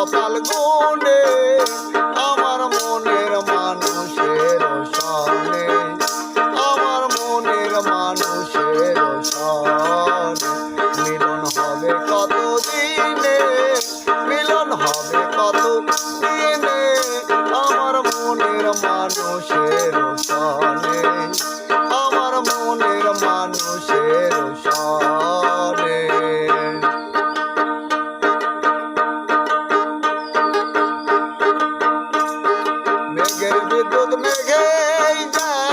কপাল গুনে আমার মনের মানুষের সনে, আমার মনের মানুষের সনে মিলন হবে কত দিনে, মিলন হবে কত দিনে আমার মনের মানুষের সনে, আমার মনের মানুষের সনে। মেঘের বিদ্যুৎ মেঘেই যেমন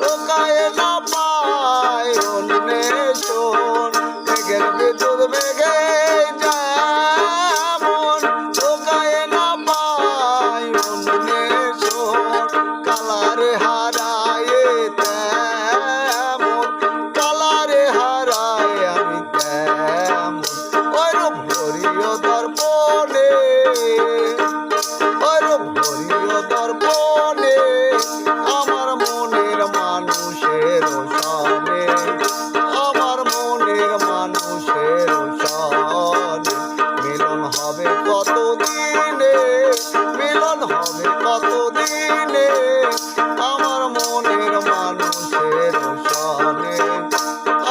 লোকায় না পায় অন্বেষণ, মেঘের বিদ্যুৎ মেঘেই যেমন লোকায় না পায় অন্বেষণ, কালারে হারায় তেমন, কালারে হারায় আমি তেমন ওইরূপ হরিয় দর্পণে, ওইরূপ হরিয় দর্পণে আমার মনের মানুষের সনে, আমার মনের মানুষের সনে মিলন হবে কত দিনে, মিলন হবে কত দিনে আমার মনের মানুষের সনে,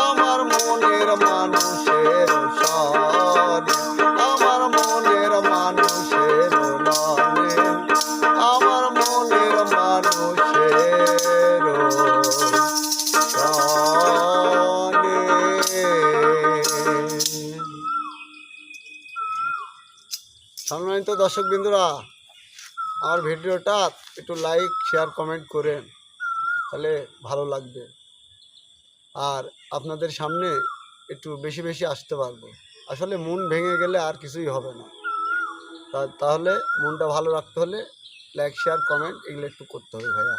আমার মনের মানুষের সনে, আমার মনের মানুষের ননে, আমার মনের মানুষের সনে। সম্মানিত দর্শক বিন্দুরা, আমার ভিডিওটা একটু লাইক শেয়ার কমেন্ট করেন, তাহলে ভালো লাগবে। আর আপনাদের সামনে একটু বেশি বেশি আসতে পারবো। আসলে মন ভেঙে গেলে আর কিছুই হবে না। তাহলে মনটা ভালো রাখতে হলে লাইক শেয়ার কমেন্ট এগুলো একটু করতে হবে ভাইয়া।